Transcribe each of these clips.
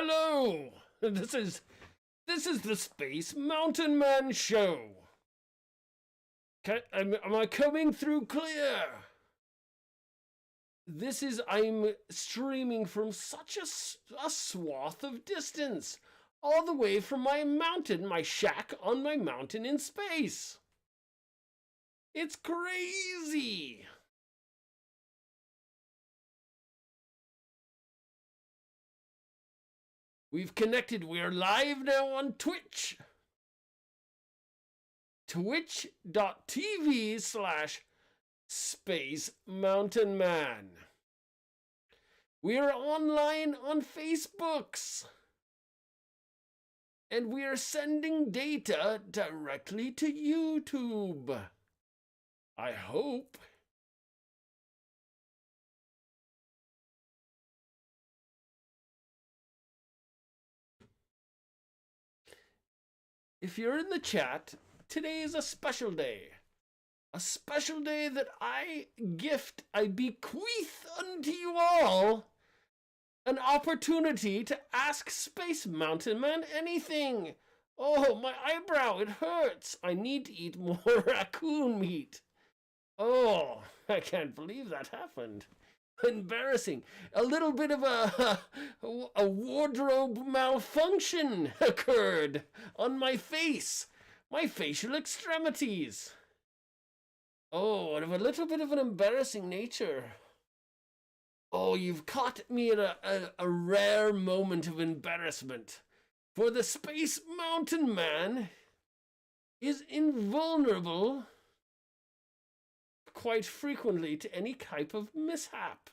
Hello! This is the Space Mountain Man Show. Am I coming through clear? I'm streaming from such a swath of distance, all the way from my mountain, my shack on my mountain in space. It's crazy. We've connected. We're live now on Twitch. Twitch.tv/Space Mountain Man. We're online on Facebooks. And we are sending data directly to YouTube. I hope. If you're in the chat, today is a special day. A special day that I bequeath unto you all an opportunity to ask Space Mountain Man anything. Oh, my eyebrow, it hurts. I need to eat more raccoon meat. Oh, I can't believe that happened. Embarrassing. A little bit of a wardrobe malfunction occurred on my face, my facial extremities. Oh, of a little bit of an embarrassing nature. Oh, you've caught me in a rare moment of embarrassment. For the Space Mountain Man is invulnerable quite frequently to any type of mishap.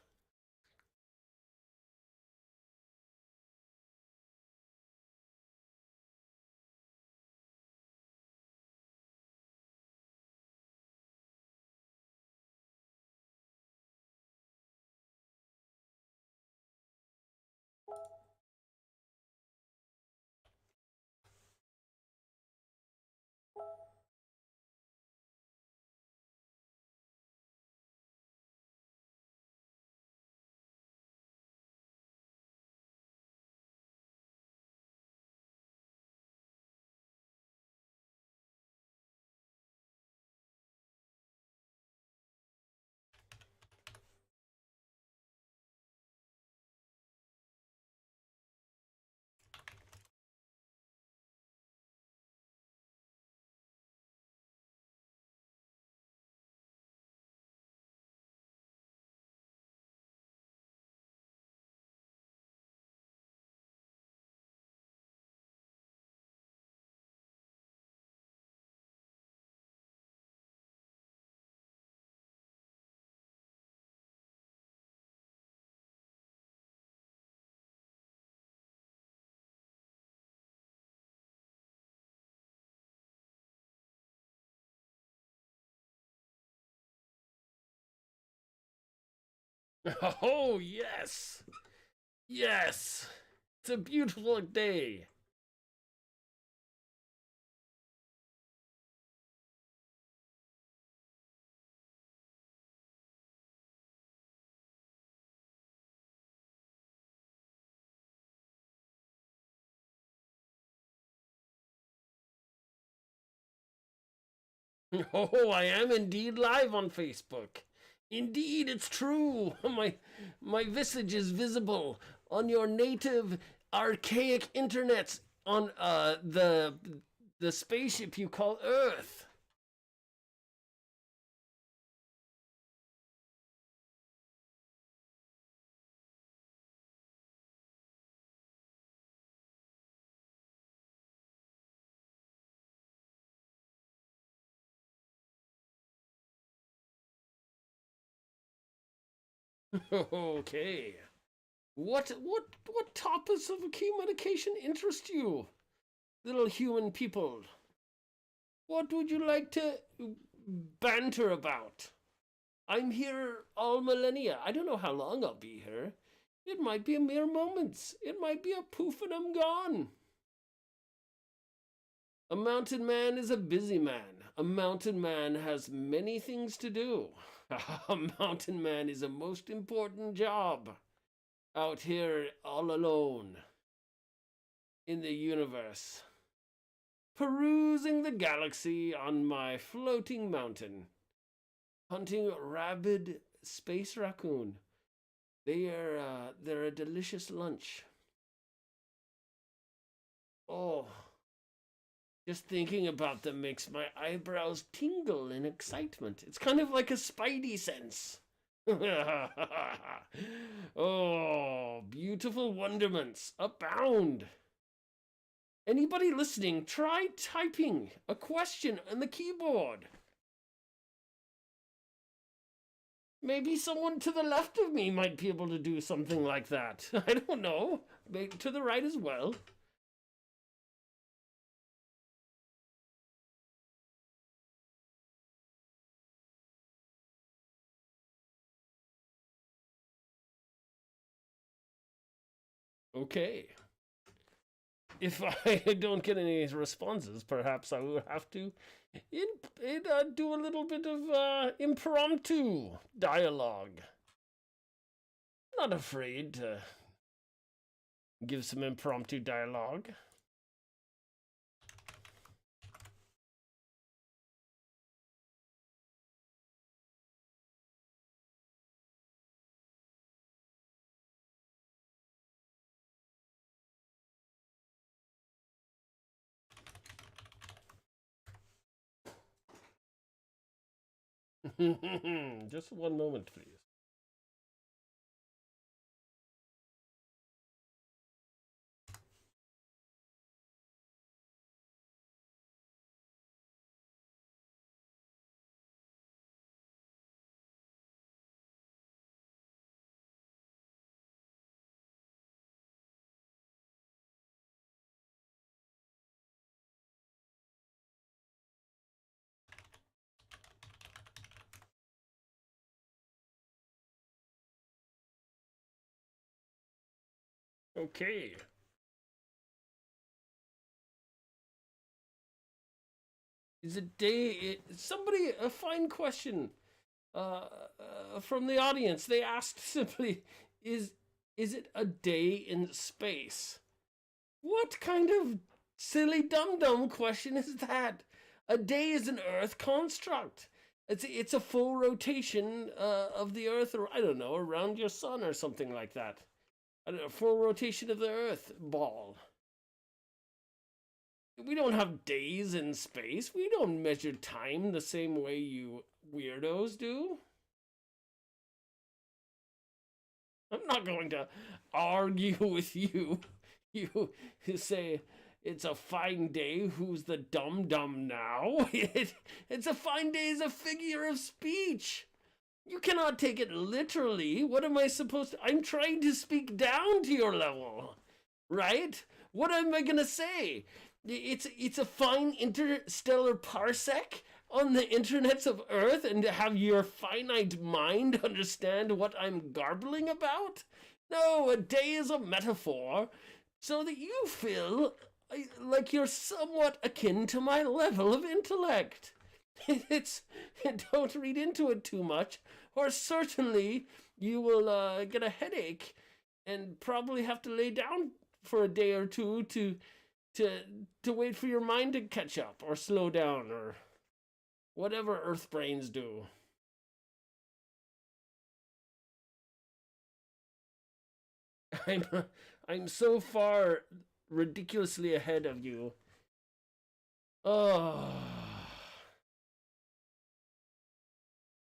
Oh, yes. Yes. It's a beautiful day. Oh, I am indeed live on Facebook. Indeed, it's true. My visage is visible on your native archaic internets on the spaceship you call Earth. Okay. What topics of communication interest you, little human people? What would you like to banter about? I'm here all millennia. I don't know how long I'll be here. It might be a mere moments. It might be a poof and I'm gone. A mountain man is a busy man. A mountain man has many things to do. A mountain man is a most important job out here all alone. in the universe, perusing the galaxy on my floating mountain, hunting rabid space raccoon. They're a delicious lunch. Oh, just thinking about them makes my eyebrows tingle in excitement. It's kind of like a spidey sense. Oh, beautiful wonderments abound. Anybody listening, try typing a question on the keyboard. Maybe someone to the left of me might be able to do something like that. I don't know. Maybe to the right as well. Okay. If I don't get any responses, perhaps I will have to do a little bit of impromptu dialogue. Not afraid to give some impromptu dialogue. Just one moment, please. Okay. Is it day? Somebody, a fine question from the audience. They asked simply, is it a day in space? What kind of silly dum-dum question is that? A day is an Earth construct. It's a full rotation of the Earth, or I don't know, around your sun or something like that. A full rotation of the Earth ball. We don't have days in space. We don't measure time the same way you weirdos do. I'm not going to argue with you. You say it's a fine day. Who's the dum-dum now? It's a fine day as a figure of speech. You cannot take it literally. What am I supposed to... I'm trying to speak down to your level, right? What am I going to say? It's a fine interstellar parsec on the internets of Earth, and to have your finite mind understand what I'm garbling about? No, a day is a metaphor so that you feel like you're somewhat akin to my level of intellect. Don't read into it too much, or certainly you will get a headache and probably have to lay down for a day or two to wait for your mind to catch up or slow down or whatever Earth brains do. I'm so far ridiculously ahead of you. Oh,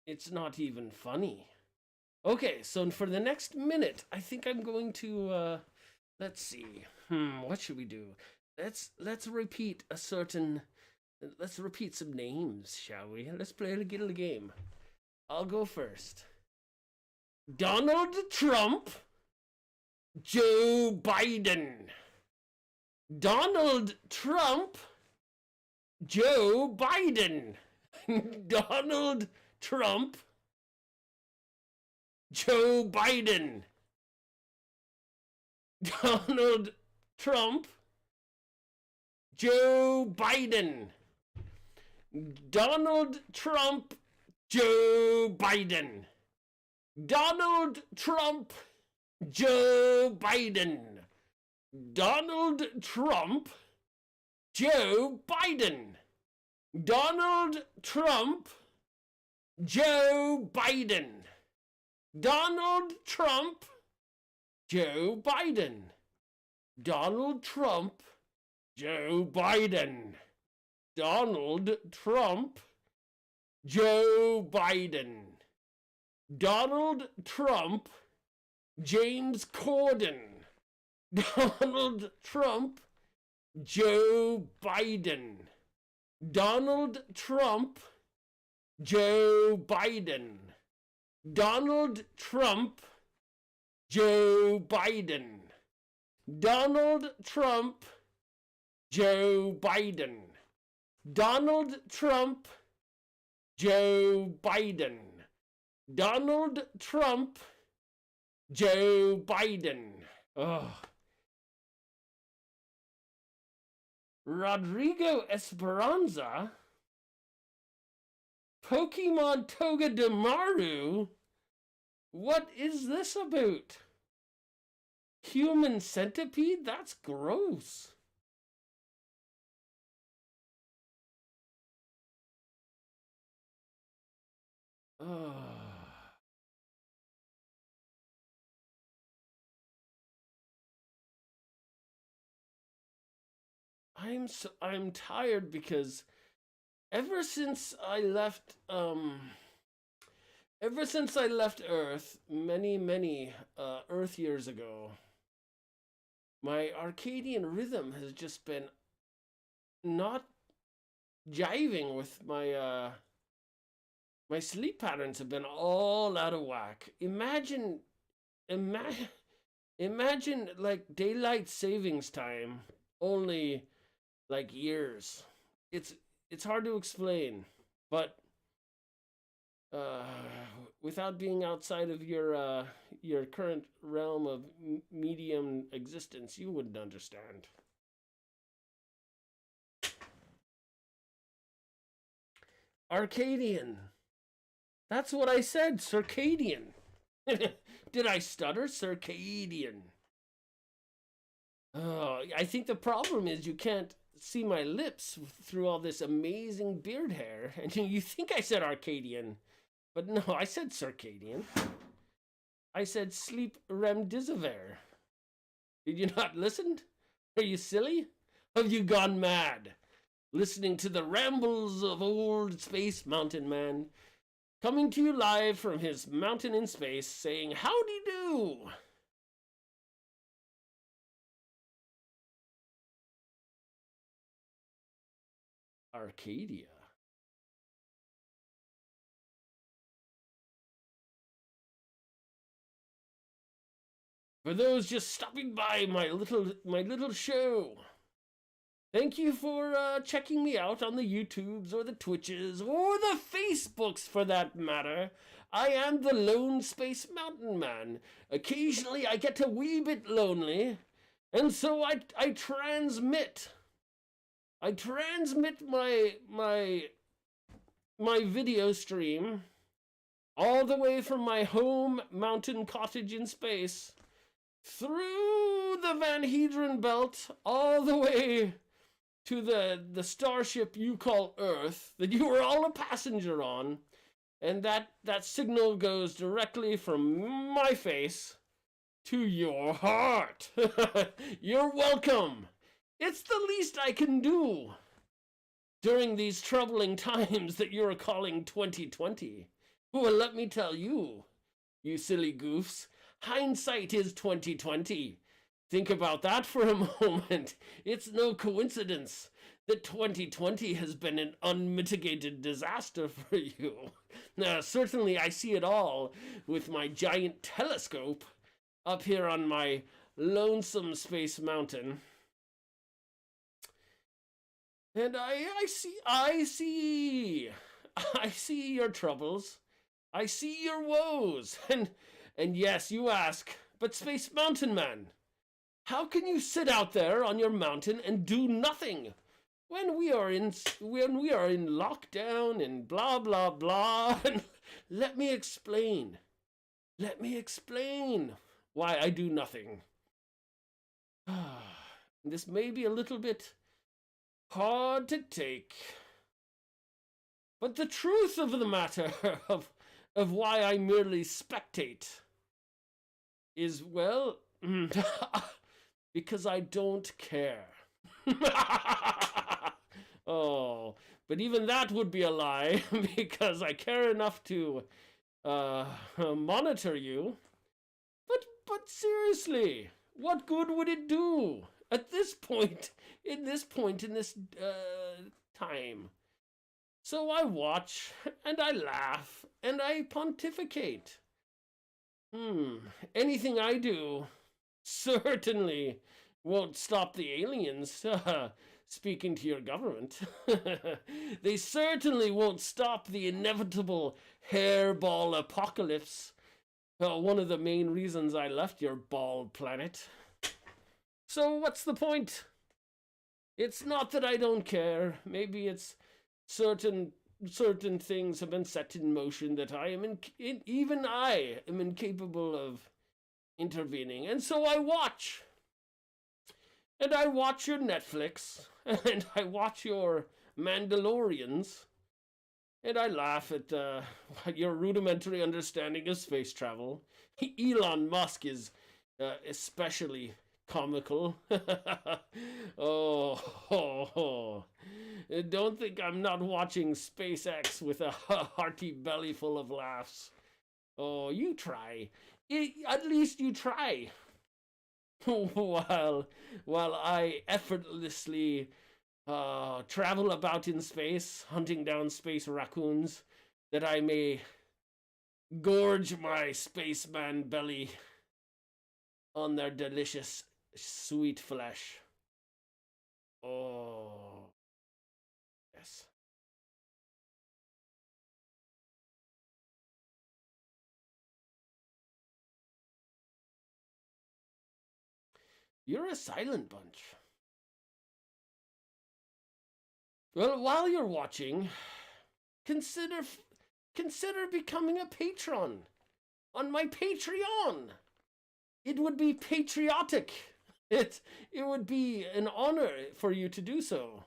it's not even funny. Okay, so for the next minute, I think I'm going to let's see. What should we do? Let's repeat a certain... Let's repeat some names, shall we? Let's play a little game. I'll go first. Donald Trump, Joe Biden. Donald Trump, Joe Biden. Donald Trump, Joe Biden. Donald Trump, Joe Biden. Donald Trump, Joe Biden. Donald Trump, Joe Biden. Donald Trump, Joe Biden. Donald Trump, Joe Biden. Donald Trump, Joe Biden. Donald Trump, Joe Biden. Donald Trump, Joe Biden. Donald Trump, James Corden. Donald Trump, Joe Biden. Donald Trump, Joe Biden. Donald Trump, Joe Biden. Donald Trump, Joe Biden. Donald Trump, Joe Biden. Donald Trump, Joe Biden. Oh. Rodrigo Esperanza, Pokemon Toga Demaru. What is this about? Human centipede? That's gross. Oh. I'm tired because ever since I left Earth many Earth years ago, my Arcadian rhythm has just been not jiving with my my sleep patterns have been all out of whack. Imagine like daylight savings time, only like years. It's hard to explain, but without being outside of your current realm of medium existence, you wouldn't understand. Arcadian. That's what I said, circadian. Did I stutter? Circadian. Oh, I think the problem is you can't see my lips through all this amazing beard hair, and you think I said Arcadian, but no, I said circadian. I said sleep remdesivir. Did you not listen? Are you silly? Have you gone mad? Listening to the rambles of old Space Mountain Man, coming to you live from his mountain in space, saying, howdy do! Arcadia. For those just stopping by my little show, thank you for checking me out on the YouTubes or the Twitches or the Facebooks for that matter. I am the Lone Space Mountain Man. Occasionally I get a wee bit lonely, and so I transmit. I transmit my video stream all the way from my home mountain cottage in space through the Van Hedron belt all the way to the starship you call Earth that you were all a passenger on, and that signal goes directly from my face to your heart. You're welcome. It's the least I can do during these troubling times that you're calling 2020. Well, let me tell you, you silly goofs, hindsight is 2020. Think about that for a moment. It's no coincidence that 2020 has been an unmitigated disaster for you. Now, certainly I see it all with my giant telescope up here on my lonesome space mountain. And I see your troubles. I see your woes. And yes, you ask, but Space Mountain Man, how can you sit out there on your mountain and do nothing when we are in lockdown and blah blah blah? And let me explain why I do nothing. This may be a little bit hard to take, but the truth of the matter of why I merely spectate is, well, because I don't care. Oh, but even that would be a lie, because I care enough to monitor you. But seriously, what good would it do at this point? In this time? So I watch and I laugh and I pontificate. Anything I do certainly won't stop the aliens speaking to your government. They certainly won't stop the inevitable hairball apocalypse. One of the main reasons I left your bald planet. So what's the point? It's not that I don't care. Maybe it's certain things have been set in motion that I am even I am incapable of intervening. And so I watch. And I watch your Netflix, and I watch your Mandalorians, and I laugh at your rudimentary understanding of space travel. Elon Musk is especially comical. Oh, don't think I'm not watching SpaceX with a hearty belly full of laughs. Oh, you try. At least you try. while I effortlessly travel about in space, hunting down space raccoons, that I may gorge my spaceman belly on their delicious, sweet flesh. Oh, yes. You're a silent bunch. Well, while you're watching, consider becoming a patron on my Patreon. It would be patriotic. It would be an honor for you to do so.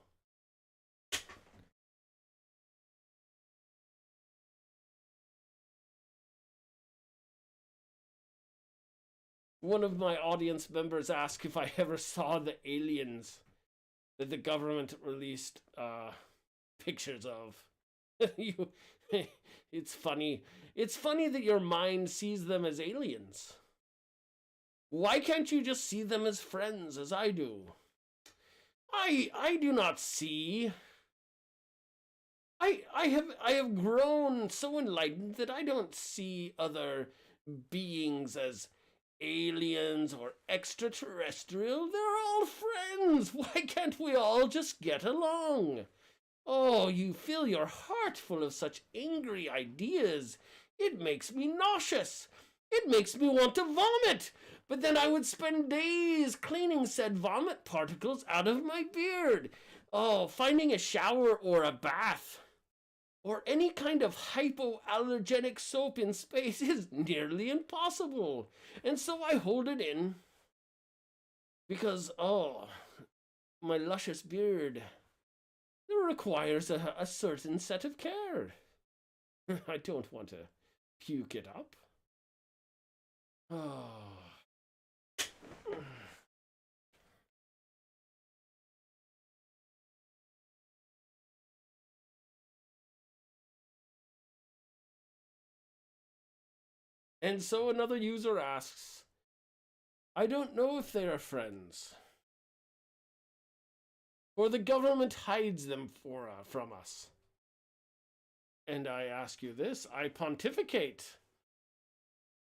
One of my audience members asked if I ever saw the aliens that the government released pictures of. It's funny. It's funny that your mind sees them as aliens. Why can't you just see them as friends, as I do? I do not see. I have grown so enlightened that I don't see other beings as aliens or extraterrestrial. They're all friends. Why can't we all just get along? Oh, you fill your heart full of such angry ideas. It makes me nauseous. It makes me want to vomit. But then I would spend days cleaning said vomit particles out of my beard. Oh, finding a shower or a bath or any kind of hypoallergenic soap in space is nearly impossible. And so I hold it in because, my luscious beard, it requires a certain set of care. I don't want to puke it up. Oh. And so another user asks, I don't know if they are friends, or the government hides them from us. And I ask you this, I pontificate.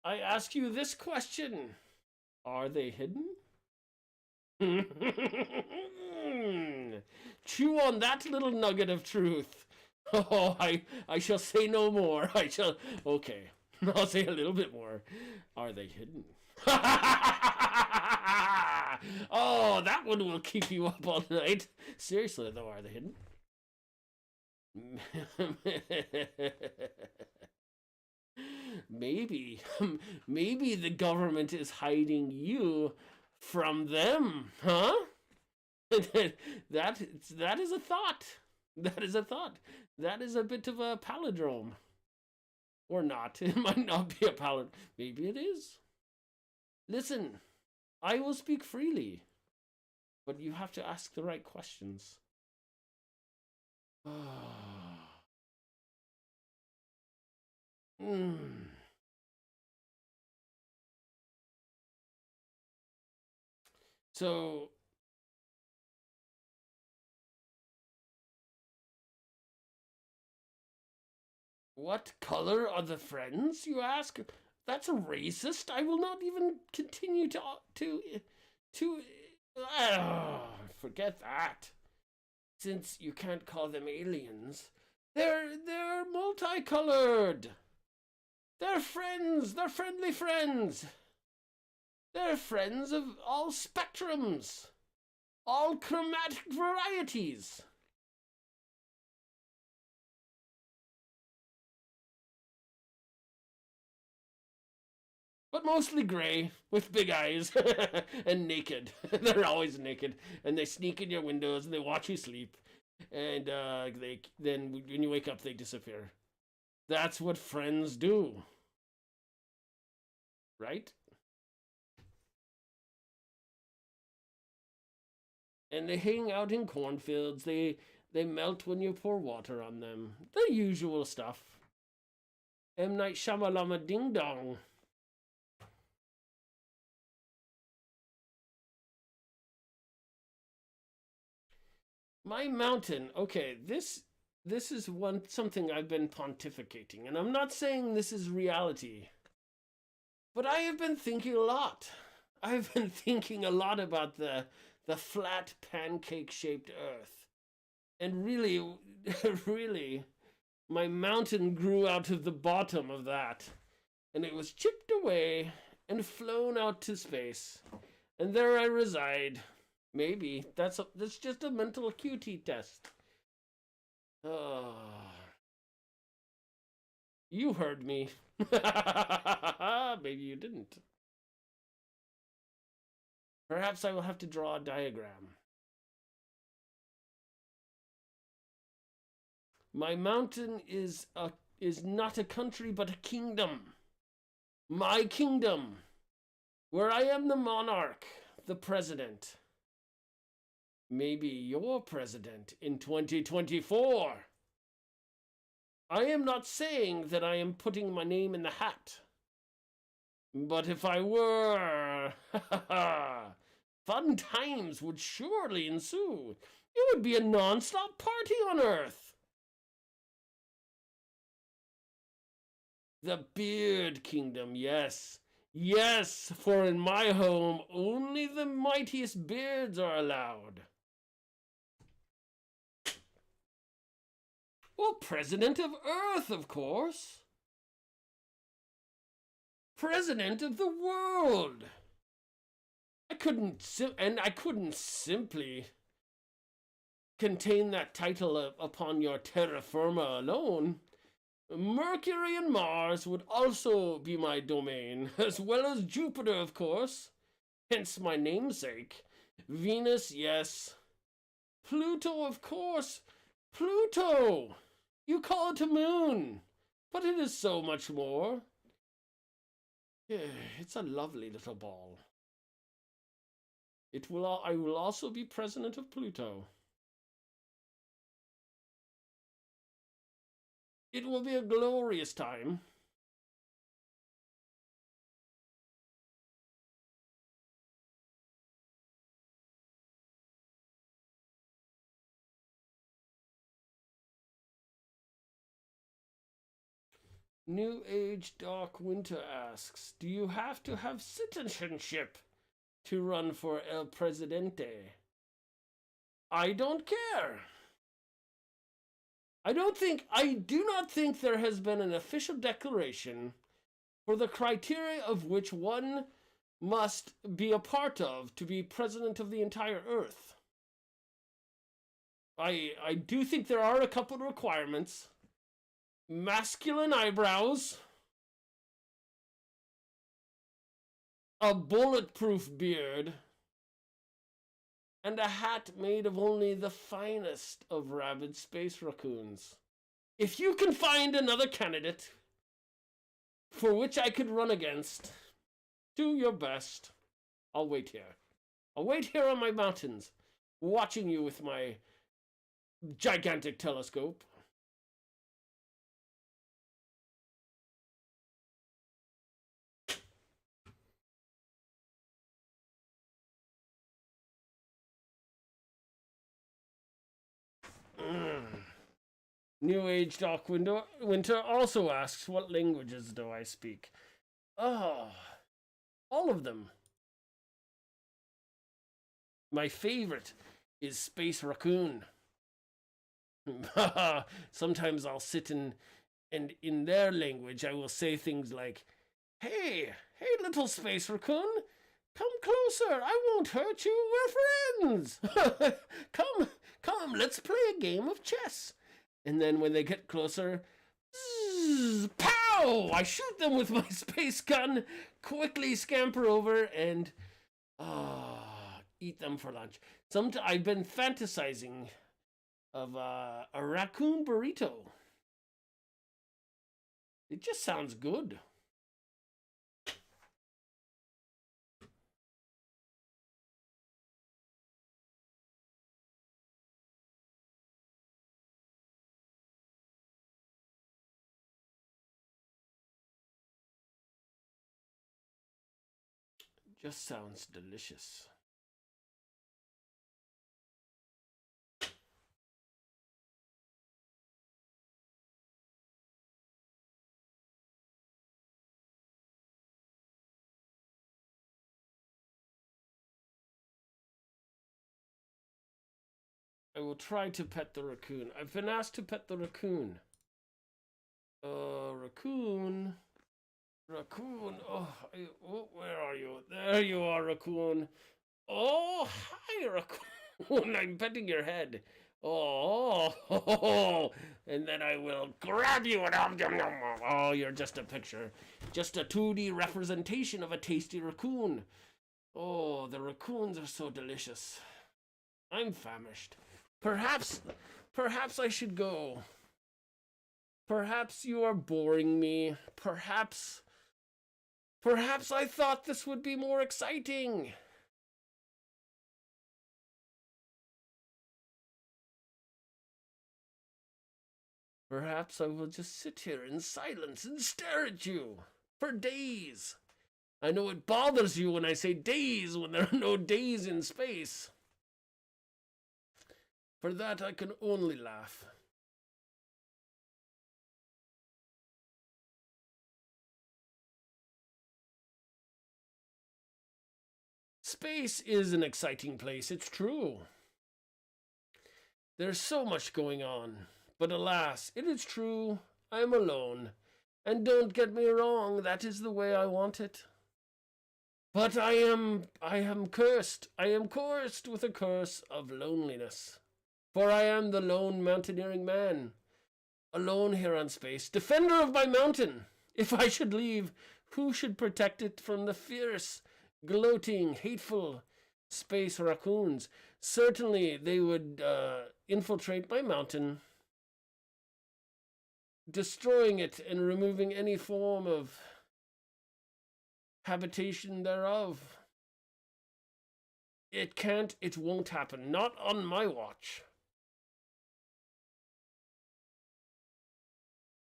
I ask you this question, are they hidden? Chew on that little nugget of truth. Oh, I shall say no more. Okay. I'll say a little bit more. Are they hidden? Oh, that one will keep you up all night. Seriously, though, are they hidden? Maybe the government is hiding you from them, huh? that is a thought. That is a thought. That is a bit of a palindrome. Or not. It might not be a palindrome. Maybe it is. Listen, I will speak freely, but you have to ask the right questions. So, what color are the friends, you ask? That's racist. I will not even continue to forget that. Since you can't call them aliens, they're multicolored. They're friends. They're friendly friends. They're friends of all spectrums, all chromatic varieties. But mostly gray, with big eyes, and naked. They're always naked, and they sneak in your windows, and they watch you sleep, and then when you wake up, they disappear. That's what friends do, right? And they hang out in cornfields. They melt when you pour water on them. The usual stuff. M. Night Shyamalama Ding Dong. My mountain. Okay, this is something I've been pontificating, and I'm not saying this is reality, but I have been thinking a lot. I've been thinking a lot about the flat pancake-shaped Earth, and really, really, my mountain grew out of the bottom of that, and it was chipped away and flown out to space, and there I reside. Maybe that's just a mental acuity test. You heard me. Maybe you didn't. Perhaps I will have to draw a diagram. My mountain is not a country but a kingdom. My kingdom, where I am the monarch, the president. Maybe your president in 2024. I am not saying that I am putting my name in the hat. But if I were, fun times would surely ensue. It would be a non-stop party on Earth. The Beard Kingdom, yes. Yes, for in my home only the mightiest beards are allowed. Well, President of Earth, of course. President of the world. I couldn't simply contain that title upon your terra firma alone. Mercury and Mars would also be my domain, as well as Jupiter, of course. Hence my namesake. Venus, yes. Pluto, of course. Pluto! You call it a moon, but it is so much more. It's a lovely little ball. I will also be president of Pluto. It will be a glorious time. New Age Dark Winter asks, do you have to have citizenship to run for El Presidente? I don't care. I do not think there has been an official declaration for the criteria of which one must be a part of to be president of the entire Earth. I do think there are a couple of requirements. Masculine eyebrows, a bulletproof beard, and a hat made of only the finest of rabid space raccoons. If you can find another candidate for which I could run against, do your best. I'll wait here. I'll wait here on my mountains, watching you with my gigantic telescope. New Age Doc Winter also asks, what languages do I speak? Oh, all of them. My favorite is Space Raccoon. Sometimes I'll sit and in their language I will say things like, hey, little Space Raccoon, come closer, I won't hurt you, we're friends. Come, let's play a game of chess. And then when they get closer, zzz, pow! I shoot them with my space gun, quickly scamper over, and eat them for lunch. I've been fantasizing of a raccoon burrito. It just sounds good. Just sounds delicious. I will try to pet the raccoon. I've been asked to pet the raccoon. Raccoon. Raccoon. Oh, where are you? There you are, raccoon. Oh, hi, raccoon. I'm petting your head. Oh, and then I will grab you and oh, you're just a picture. Just a 2D representation of a tasty raccoon. Oh, the raccoons are so delicious. I'm famished. Perhaps I should go. Perhaps you are boring me. Perhaps I thought this would be more exciting. Perhaps I will just sit here in silence and stare at you for days. I know it bothers you when I say days when there are no days in space. For that I can only laugh. Space is an exciting place, it's true. There's so much going on. But alas, it is true, I am alone. And don't get me wrong, that is the way I want it. But I am cursed. I am cursed with a curse of loneliness. For I am the lone mountaineering man, alone here on space, defender of my mountain. If I should leave, who should protect it from the fierce, gloating, hateful space raccoons? Certainly they would infiltrate my mountain, destroying it and removing any form of habitation thereof. It won't happen. Not on my watch.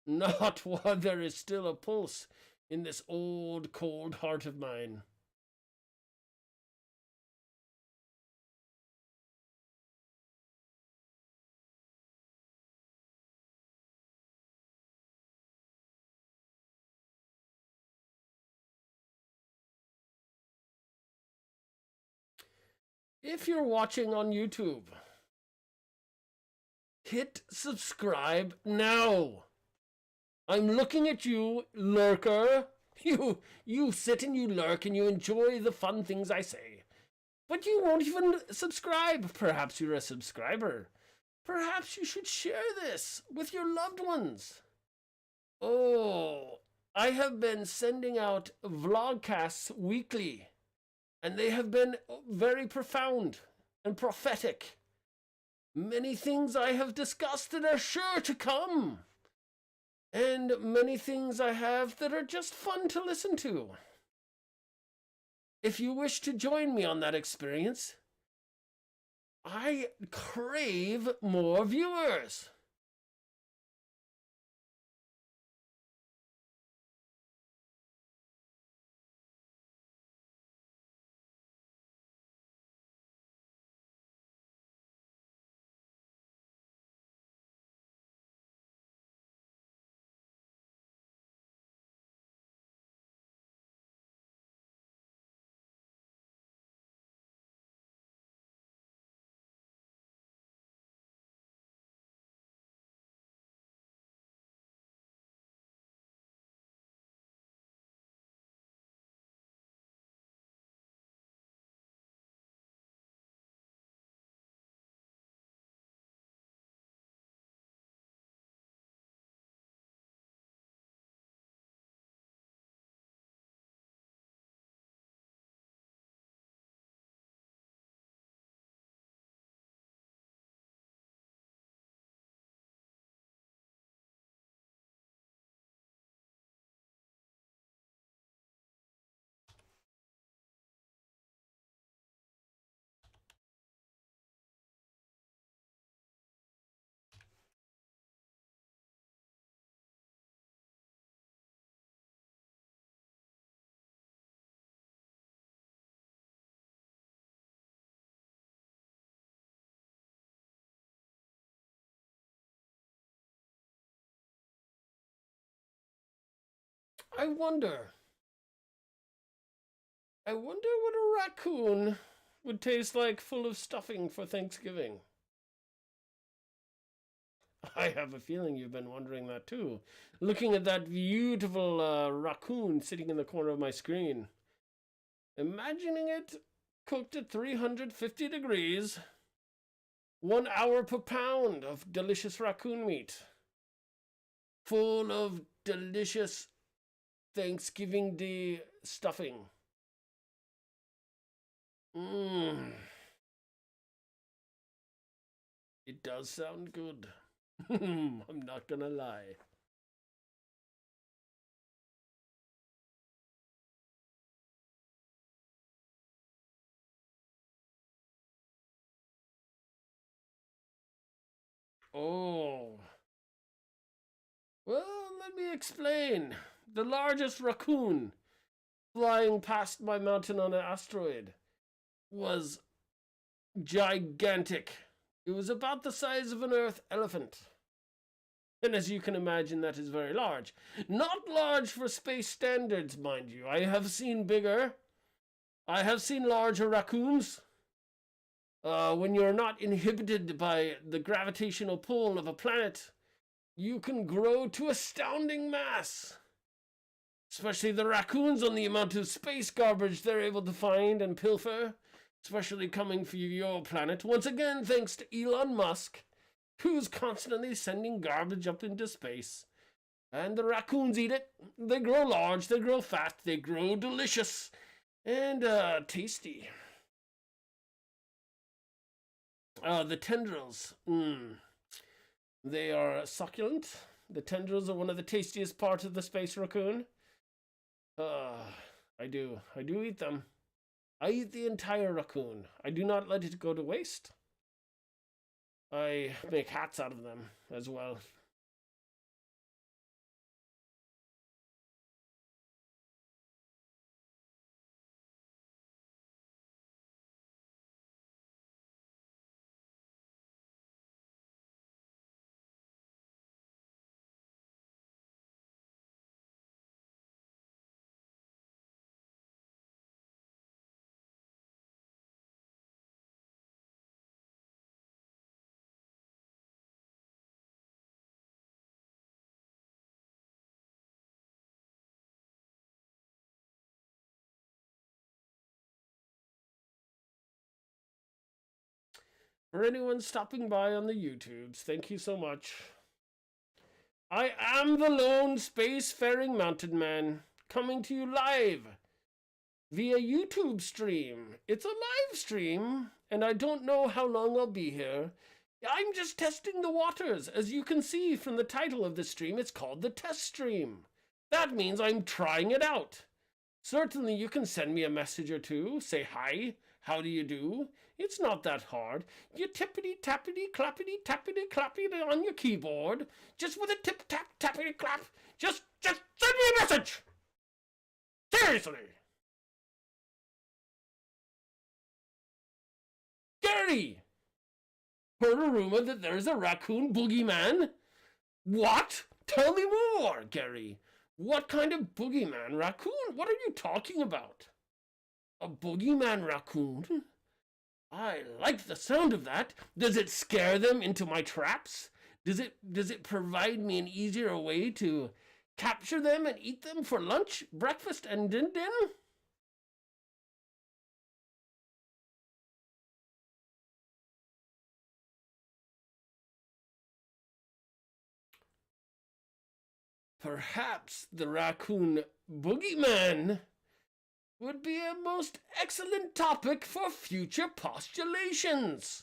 Not while there is still a pulse in this old, cold heart of mine. If you're watching on YouTube, hit subscribe now. I'm looking at you, lurker. You sit and you lurk and you enjoy the fun things I say. But you won't even subscribe. Perhaps you're a subscriber. Perhaps you should share this with your loved ones. Oh, I have been sending out vlogcasts weekly, and they have been very profound. and prophetic. Many things I have discussed that are sure to come, and many things I have that are just fun to listen to. If you wish to join me on that experience, I crave more viewers. I wonder what a raccoon would taste like full of stuffing for Thanksgiving. I have a feeling you've been wondering that too. Looking at that beautiful raccoon sitting in the corner of my screen. Imagining it cooked at 350 degrees, 1 hour per pound of delicious raccoon meat, full of delicious Thanksgiving Day stuffing. Mmm. It does sound good. I'm not gonna lie. Oh. Well, let me explain. The largest raccoon flying past my mountain on an asteroid was gigantic. It was about the size of an Earth elephant. And as you can imagine, that is very large. Not large for space standards, mind you. I have seen bigger. I have seen larger raccoons. When you're not inhibited by the gravitational pull of a planet, you can grow to astounding mass. Especially the raccoons on the amount of space garbage they're able to find and pilfer. Especially coming from your planet. Once again, thanks to Elon Musk, who's constantly sending garbage up into space. And the raccoons eat it. They grow large, they grow fat, they grow delicious and tasty. The tendrils. They are succulent. The tendrils are one of the tastiest parts of the space raccoon. I do eat them. I eat the entire raccoon. I do not let it go to waste. I make hats out of them as well. For anyone stopping by on the YouTubes, thank you so much. I am the lone spacefaring mountain man, coming to you live via YouTube stream. It's a live stream, and I don't know how long I'll be here. I'm just testing the waters. As you can see from the title of the stream, it's called the test stream. That means I'm trying it out. Certainly you can send me a message or two, say hi, how do you do? It's not that hard. You tippity tappity clappity tappity clappity on your keyboard, just with a tip tap tappity clap. Just send me a message. Seriously. Gary, heard a rumor that there's a raccoon boogeyman? What? Tell me more, Gary. What kind of boogeyman raccoon? What are you talking about? A boogeyman raccoon? I like the sound of that. Does it scare them into my traps? Does it provide me an easier way to capture them and eat them for lunch, breakfast, and dinner? Perhaps the raccoon boogeyman would be a most excellent topic for future postulations.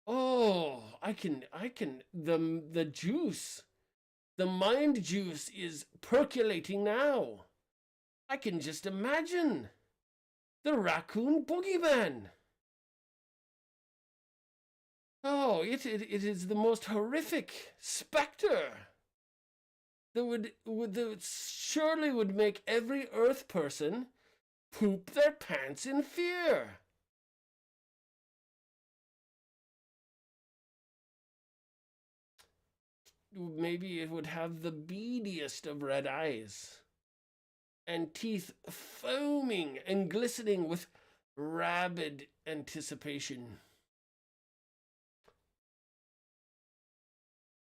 Oh, the juice, the mind juice is percolating now. I can just imagine the raccoon boogeyman. Oh, it is the most horrific specter that surely would make every Earth person poop their pants in fear. Maybe it would have the beadiest of red eyes and teeth foaming and glistening with rabid anticipation.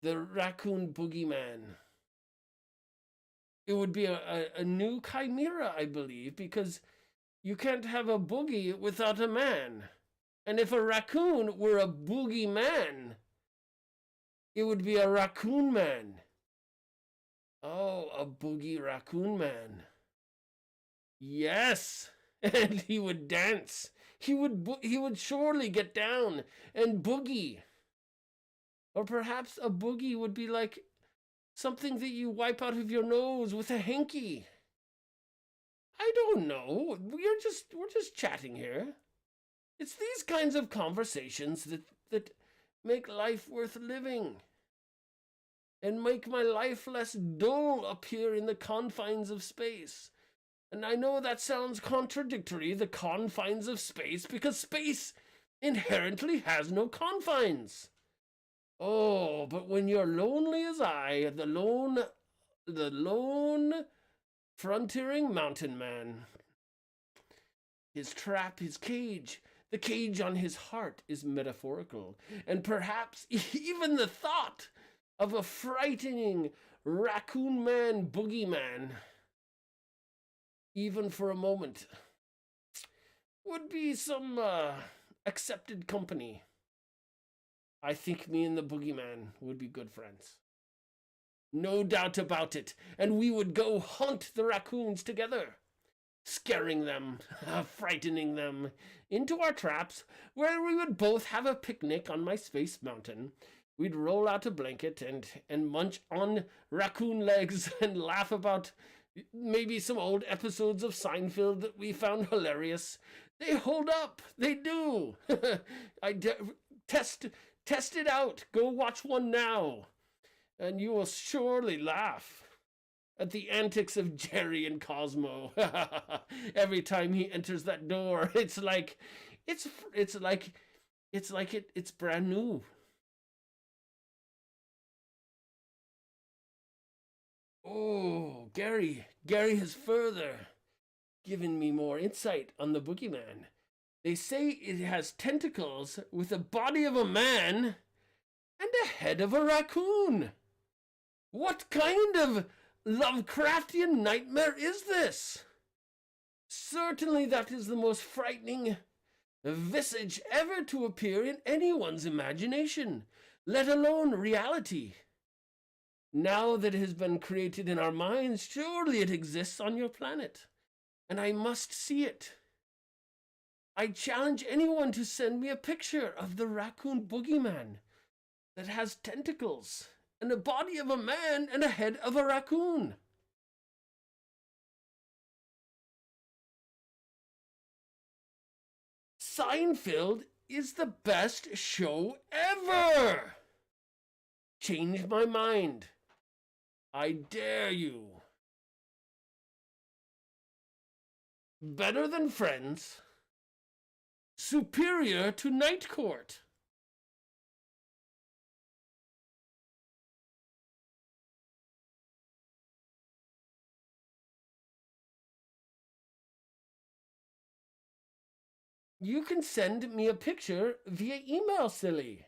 The raccoon boogeyman. It would be a new chimera, I believe, because you can't have a boogie without a man. And if a raccoon were a boogeyman, it would be a raccoon man. Oh, a boogie raccoon man. Yes, and he would dance. He would surely get down and boogie. Or perhaps a boogie would be like something that you wipe out of your nose with a hanky. I don't know. We're just chatting here. It's these kinds of conversations that make life worth living and make my life less dull up here in the confines of space. And I know that sounds contradictory, the confines of space, because space inherently has no confines. Oh, but when you're lonely as I, the lone frontiering mountain man, his trap, his cage, the cage on his heart is metaphorical, and perhaps even the thought of a frightening raccoon man boogeyman, even for a moment, would be some accepted company. I think me and the boogeyman would be good friends. No doubt about it. And we would go hunt the raccoons together, scaring them, frightening them into our traps, where we would both have a picnic on my space mountain. We'd roll out a blanket and munch on raccoon legs and laugh about maybe some old episodes of Seinfeld that we found hilarious. They hold up. They do. Test it out. Go watch one now. And you will surely laugh at the antics of Jerry and Cosmo. Every time he enters that door, it's brand new. Oh, Gary has further given me more insight on the boogeyman. They say it has tentacles with the body of a man and a head of a raccoon. What kind of Lovecraftian nightmare is this? Certainly that is the most frightening visage ever to appear in anyone's imagination, let alone reality. Now that it has been created in our minds, surely it exists on your planet, and I must see it. I challenge anyone to send me a picture of the raccoon boogeyman that has tentacles and a body of a man and a head of a raccoon. Seinfeld is the best show ever. Change my mind. I dare you. Better than Friends. Superior to Night Court. You can send me a picture via email, silly.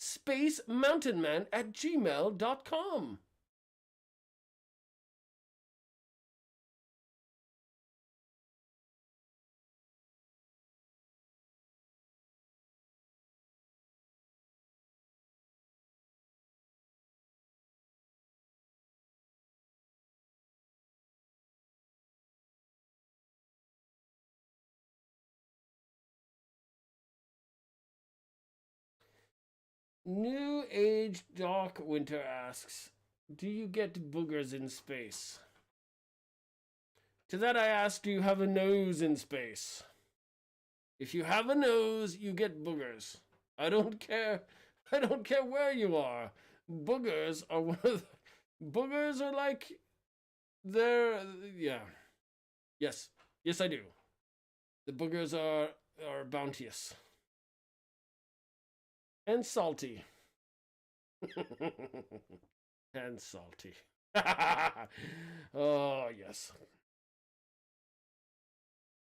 spacemountainman@gmail.com. New Age Doc Winter asks, do you get boogers in space? To that I ask, do you have a nose in space? If you have a nose, you get boogers. I don't care where you are. Boogers are one of the, boogers are like, they're, yeah. Yes, I do. The boogers are bounteous. And salty. And salty. Oh, yes.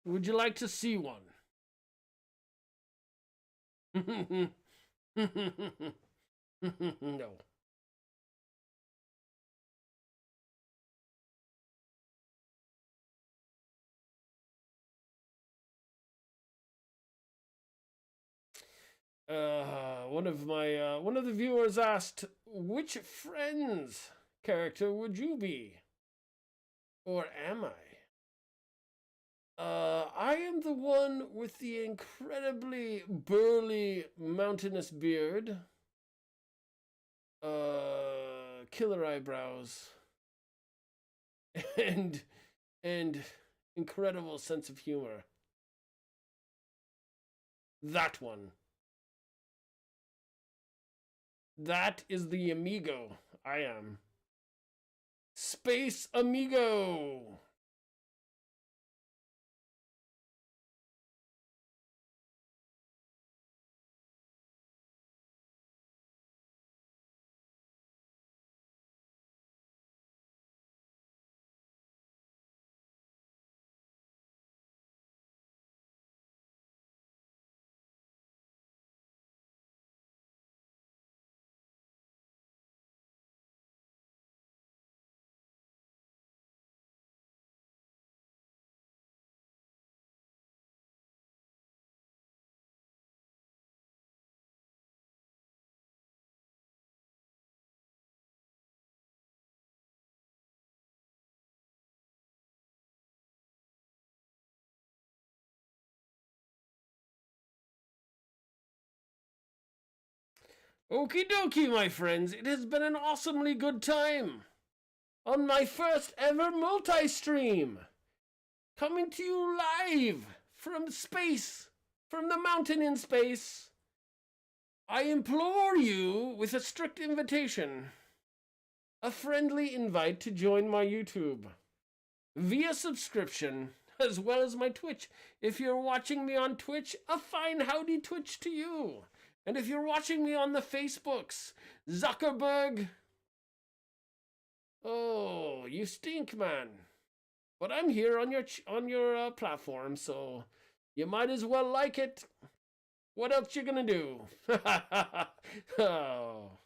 Would you like to see one? No. One of the viewers asked, which Friends character would you be? Or am I? I am the one with the incredibly burly mountainous beard, killer eyebrows, and incredible sense of humor. That one. That is the amigo I am. Space Amigo. Okie dokie, my friends, it has been an awesomely good time on my first ever multi-stream, coming to you live from space, from the mountain in space. I implore you with a strict invitation, a friendly invite to join my YouTube via subscription, as well as my Twitch. If you're watching me on Twitch, a fine howdy Twitch to you. And if you're watching me on the Facebooks, Zuckerberg, oh, you stink, man. But I'm here on your platform, so you might as well like it. What else you gonna do? Oh.